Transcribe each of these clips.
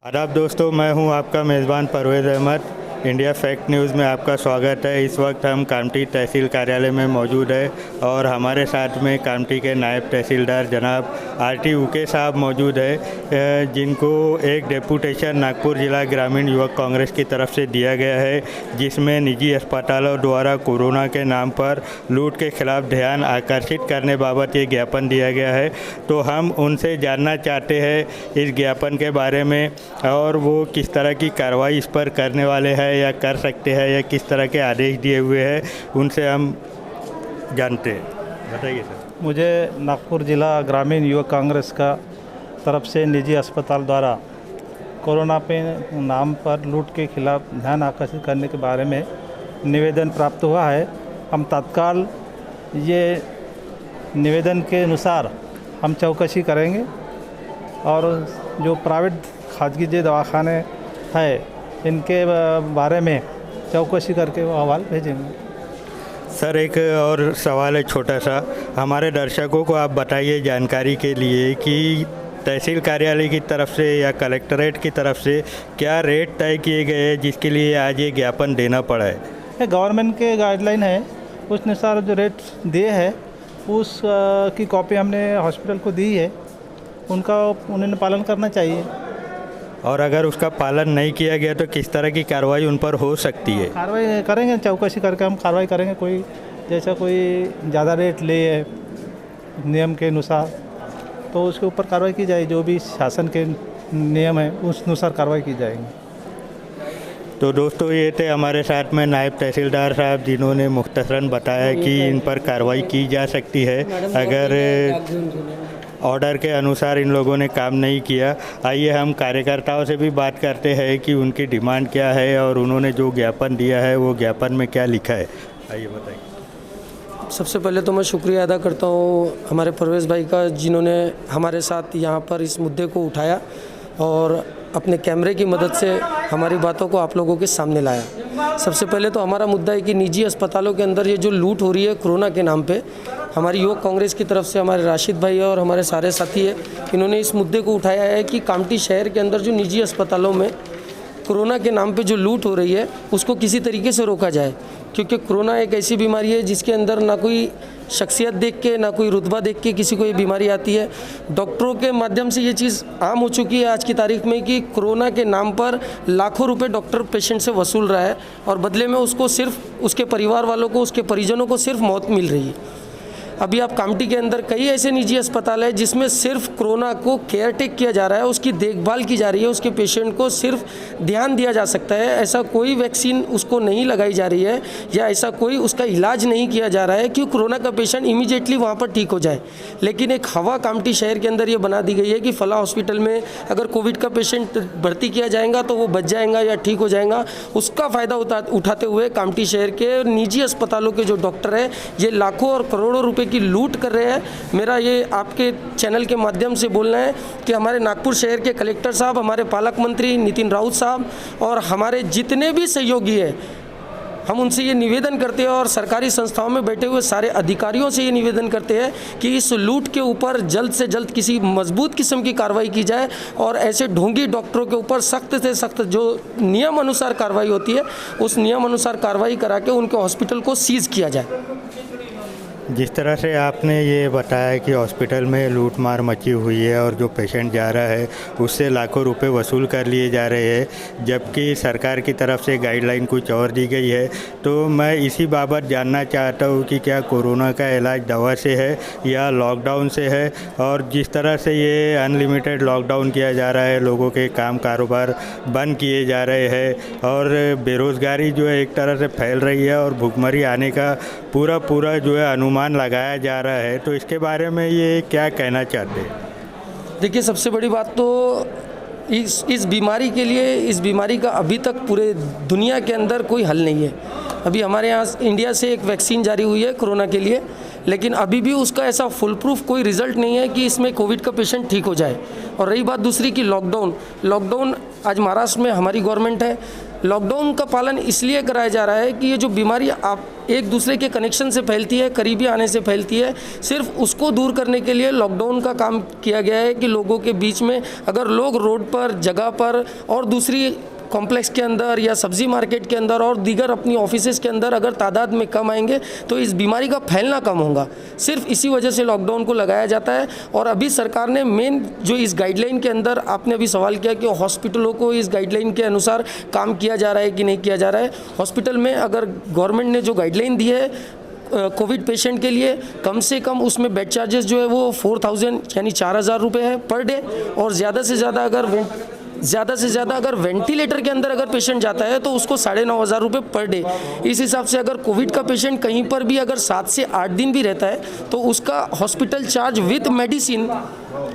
आदाब दोस्तों, मैं हूं आपका मेज़बान Parvez Ahmed. India Fact News में आपका स्वागत है। इस वक्त हम कामठी तहसील कार्यालय में मौजूद है और हमारे साथ में कामठी के नायब तहसीलदार जनाब आरटी उके साहब मौजूद है, जिनको एक डेपुटेशन नागपुर जिला ग्रामीण युवक कांग्रेस की तरफ से दिया गया है, जिसमें निजी अस्पतालों द्वारा कोरोना के नाम पर लूट के खिलाफ ध्यान आकर्षित करने बाबत ये ज्ञापन दिया गया है। तो हम उनसे जानना चाहते हैं इस ज्ञापन के बारे में और वो किस तरह की कार्रवाई इस पर करने वाले हैं या कर सकते हैं या किस तरह के आदेश दिए हुए हैं, उनसे हम जानते हैं। बताइए सर। मुझे नागपुर जिला ग्रामीण युवक कांग्रेस का तरफ से निजी अस्पताल द्वारा कोरोना पे नाम पर लूट के खिलाफ ध्यान आकर्षित करने के बारे में निवेदन प्राप्त हुआ है। हम तत्काल ये निवेदन के अनुसार हम चौकसी करेंगे और जो प्राइवेट खाजगी जो दवाखाने हैं इनके बारे में चौकसी करके वो अहवाल भेजेंगे। सर, एक और सवाल है छोटा सा, हमारे दर्शकों को आप बताइए जानकारी के लिए कि तहसील कार्यालय की तरफ से या कलेक्ट्रेट की तरफ से क्या रेट तय किए गए हैं जिसके लिए आज ये ज्ञापन देना पड़ा है? ये गवर्नमेंट के गाइडलाइन है, उस अनुसार जो रेट दिए है उस की कॉपी हमने हॉस्पिटल को दी है, उन्होंने पालन करना चाहिए। और अगर उसका पालन नहीं किया गया तो किस तरह की कार्रवाई उन पर हो सकती है? कार्रवाई करेंगे, चौकसी करके हम कार्रवाई करेंगे। कोई जैसा कोई ज़्यादा रेट ले है नियम के अनुसार तो उसके ऊपर कार्रवाई की जाए, जो भी शासन के नियम है उस अनुसार कार्रवाई की जाएगी। तो दोस्तों, ये थे हमारे साथ में नायब तहसीलदार साहब, जिन्होंने मुख्तसरन बताया कि इन पर कार्रवाई की जा सकती है अगर ऑर्डर के अनुसार इन लोगों ने काम नहीं किया। आइए हम कार्यकर्ताओं से भी बात करते हैं कि उनकी डिमांड क्या है और उन्होंने जो ज्ञापन दिया है वो ज्ञापन में क्या लिखा है। आइए बताइए। सबसे पहले तो मैं शुक्रिया अदा करता हूँ हमारे परवेज़ भाई का, जिन्होंने हमारे साथ यहाँ पर इस मुद्दे को उठाया और अपने कैमरे की मदद से हमारी बातों को आप लोगों के सामने लाया। सबसे पहले तो हमारा मुद्दा है कि निजी अस्पतालों के अंदर ये जो लूट हो रही है कोरोना के नाम पे, हमारी युवक कांग्रेस की तरफ से हमारे राशिद भाई और हमारे सारे साथी है, इन्होंने इस मुद्दे को उठाया है कि कामठी शहर के अंदर जो निजी अस्पतालों में कोरोना के नाम पे जो लूट हो रही है उसको किसी तरीके से रोका जाए, क्योंकि कोरोना एक ऐसी बीमारी है जिसके अंदर ना कोई शख्सियत देख के ना कोई रुतबा देख के किसी को ये बीमारी आती है। डॉक्टरों के माध्यम से ये चीज़ आम हो चुकी है आज की तारीख में कि कोरोना के नाम पर लाखों रुपए डॉक्टर पेशेंट से वसूल रहा है और बदले में उसको सिर्फ उसके परिवार वालों को, उसके परिजनों को सिर्फ मौत मिल रही है। अभी आप कामठी के अंदर कई ऐसे निजी अस्पताल है जिसमें सिर्फ कोरोना को केयर टेक किया जा रहा है, उसकी देखभाल की जा रही है, उसके पेशेंट को सिर्फ ध्यान दिया जा सकता है। ऐसा कोई वैक्सीन उसको नहीं लगाई जा रही है या ऐसा कोई उसका इलाज नहीं किया जा रहा है कि कोरोना का पेशेंट इमीडिएटली वहाँ पर ठीक हो जाए। लेकिन एक हवा कामठी शहर के अंदर ये बना दी गई है कि फला हॉस्पिटल में अगर कोविड का पेशेंट भर्ती किया जाएगा तो वो बच जाएगा या ठीक हो जाएगा। उसका फ़ायदा उठाते हुए कामठी शहर के निजी अस्पतालों के जो डॉक्टर हैं ये लाखों और करोड़ों रुपये की लूट कर रहे हैं। मेरा ये आपके चैनल के माध्यम से बोलना है कि हमारे नागपुर शहर के कलेक्टर साहब, हमारे पालक मंत्री नितिन राउत साहब और हमारे जितने भी सहयोगी हैं, हम उनसे ये निवेदन करते हैं और सरकारी संस्थाओं में बैठे हुए सारे अधिकारियों से ये निवेदन करते हैं कि इस लूट के ऊपर जल्द से जल्द किसी मजबूत किस्म की कार्रवाई की जाए और ऐसे ढोंगी डॉक्टरों के ऊपर सख्त से सख्त जो नियम अनुसार कार्रवाई होती है उस नियम अनुसार कार्रवाई करा के उनके हॉस्पिटल को सीज़ किया जाए। जिस तरह से आपने ये बताया कि हॉस्पिटल में लूट मार मची हुई है और जो पेशेंट जा रहा है उससे लाखों रुपए वसूल कर लिए जा रहे हैं, जबकि सरकार की तरफ से गाइडलाइन कुछ और दी गई है, तो मैं इसी बाबत जानना चाहता हूँ कि क्या कोरोना का इलाज दवा से है या लॉकडाउन से है? और जिस तरह से ये अनलिमिटेड लॉकडाउन किया जा रहा है, लोगों के काम कारोबार बंद किए जा रहे हैं और बेरोज़गारी जो है एक तरह से फैल रही है और भुखमरी आने का पूरा जो है अनुमान लगाया जा रहा है, तो इसके बारे में ये क्या कहना चाहते हैं? देखिए, सबसे बड़ी बात तो इस बीमारी के लिए, इस बीमारी का अभी तक पूरे दुनिया के अंदर कोई हल नहीं है। अभी हमारे यहाँ इंडिया से एक वैक्सीन जारी हुई है कोरोना के लिए, लेकिन अभी भी उसका ऐसा फुल प्रूफ कोई रिज़ल्ट नहीं है कि इसमें कोविड का पेशेंट ठीक हो जाए। और रही बात दूसरी कि लॉकडाउन आज महाराष्ट्र में हमारी गवर्नमेंट है, लॉकडाउन का पालन इसलिए कराया जा रहा है कि ये जो बीमारी आप एक दूसरे के कनेक्शन से फैलती है, करीबी आने से फैलती है, सिर्फ उसको दूर करने के लिए लॉकडाउन का काम किया गया है कि लोगों के बीच में अगर लोग रोड पर, जगह पर और दूसरी कॉम्प्लेक्स के अंदर या सब्जी मार्केट के अंदर और दीगर अपनी ऑफिसेज़ के अंदर अगर तादाद में कम आएंगे तो इस बीमारी का फैलना कम होगा। सिर्फ इसी वजह से लॉकडाउन को लगाया जाता है। और अभी सरकार ने मेन जो इस गाइडलाइन के अंदर आपने अभी सवाल किया कि हॉस्पिटलों को इस गाइडलाइन के अनुसार काम किया जा रहा है कि नहीं किया जा रहा है। हॉस्पिटल में अगर गवर्नमेंट ने जो गाइडलाइन दी है कोविड पेशेंट के लिए, कम से कम उसमें बेड चार्जेस जो है वो 4000 यानी 4000 रुपये है पर डे। और ज़्यादा से ज़्यादा अगर वेंटिलेटर के अंदर अगर पेशेंट जाता है तो उसको 9500 रुपये पर डे। इस हिसाब से अगर कोविड का पेशेंट कहीं पर भी अगर 7 से 8 दिन भी रहता है तो उसका hospital charge with medicine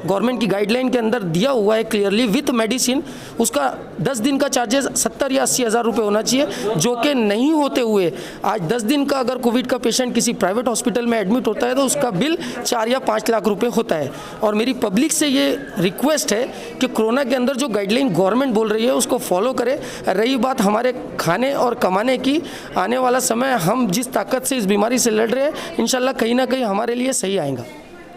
government की गाइडलाइन के अंदर दिया हुआ है क्लियरली, विथ मेडिसिन उसका 10 दिन का चार्जेस 70 या 80 हज़ार रुपये होना चाहिए, जो कि नहीं होते हुए आज 10 दिन का अगर कोविड का पेशेंट किसी प्राइवेट हॉस्पिटल में एडमिट होता है तो उसका बिल 4 या 5 लाख रुपये होता है। और मेरी पब्लिक से ये रिक्वेस्ट है कि कोरोना के अंदर जो गाइडलाइन गवर्नमेंट बोल रही है उसको फॉलो करें। रही बात हमारे खाने और कमाने की, आने वाला समय हम जिस ताकत से इस बीमारी से लड़ रहे हैं इंशाल्लाह कहीं ना कहीं हमारे लिए सही आएगा।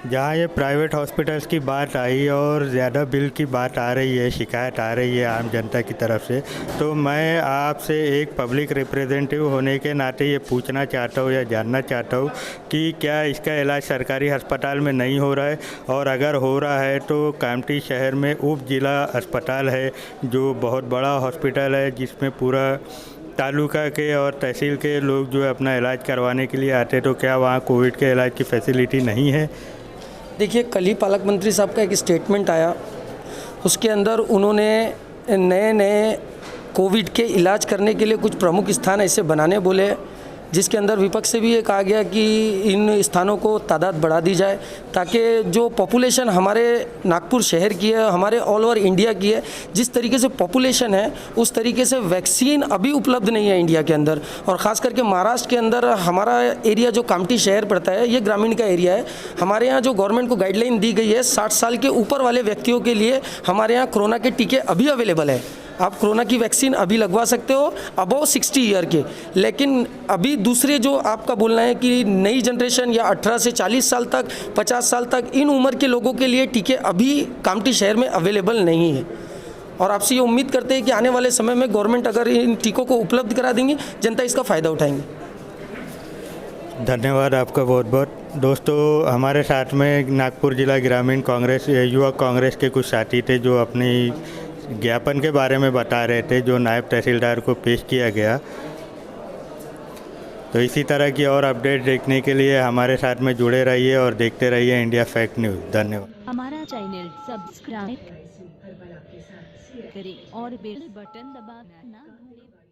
जहाँ ये प्राइवेट हॉस्पिटल्स की बात आई और ज़्यादा बिल की बात आ रही है, शिकायत आ रही है आम जनता की तरफ से, तो मैं आपसे एक पब्लिक रिप्रेजेंटेटिव होने के नाते ये पूछना चाहता हूँ या जानना चाहता हूँ कि क्या इसका इलाज सरकारी अस्पताल में नहीं हो रहा है, और अगर हो रहा है तो कामठी शहर में उप जिला अस्पताल है जो बहुत बड़ा हॉस्पिटल है जिसमें पूरा तालुका के और तहसील के लोग जो है अपना इलाज करवाने के लिए आते, तो क्या वहाँ कोविड के इलाज की फैसिलिटी नहीं है? देखिए, कल ही पालक मंत्री साहब का एक स्टेटमेंट आया, उसके अंदर उन्होंने नए कोविड के इलाज करने के लिए कुछ प्रमुख स्थान ऐसे बनाने बोले, जिसके अंदर विपक्ष से भी ये कहा गया कि इन स्थानों को तादाद बढ़ा दी जाए ताकि जो पॉपुलेशन हमारे नागपुर शहर की है, हमारे ऑल ओवर इंडिया की है, जिस तरीके से पॉपुलेशन है उस तरीके से वैक्सीन अभी उपलब्ध नहीं है इंडिया के अंदर। और ख़ास करके महाराष्ट्र के अंदर हमारा एरिया जो कामठी शहर पड़ता है ये ग्रामीण का एरिया है। हमारे यहाँ जो गवर्नमेंट को गाइडलाइन दी गई है 60 साल के ऊपर वाले व्यक्तियों के लिए हमारे यहाँ कोरोना के टीके अभी अवेलेबल है। आप कोरोना की वैक्सीन अभी लगवा सकते हो अबव 60 ईयर के। लेकिन अभी दूसरे जो आपका बोलना है कि नई जनरेशन या 18 से 40 साल तक, 50 साल तक, इन उम्र के लोगों के लिए टीके अभी कामठी शहर में अवेलेबल नहीं है। और आपसे ये उम्मीद करते हैं कि आने वाले समय में गवर्नमेंट अगर इन टीकों को उपलब्ध करा देंगी, जनता इसका फ़ायदा उठाएंगे। धन्यवाद आपका बहुत बहुत। दोस्तों, हमारे साथ में नागपुर जिला ग्रामीण कांग्रेस युवा कांग्रेस के कुछ साथी थे जो अपनी ज्ञापन के बारे में बता रहे थे जो नायब तहसीलदार को पेश किया गया। तो इसी तरह की और अपडेट देखने के लिए हमारे साथ में जुड़े रहिए और देखते रहिए इंडिया फैक्ट न्यूज़। धन्यवाद। हमारा चैनल सब्सक्राइब करें और बेल बटन दबाना ना भूलें।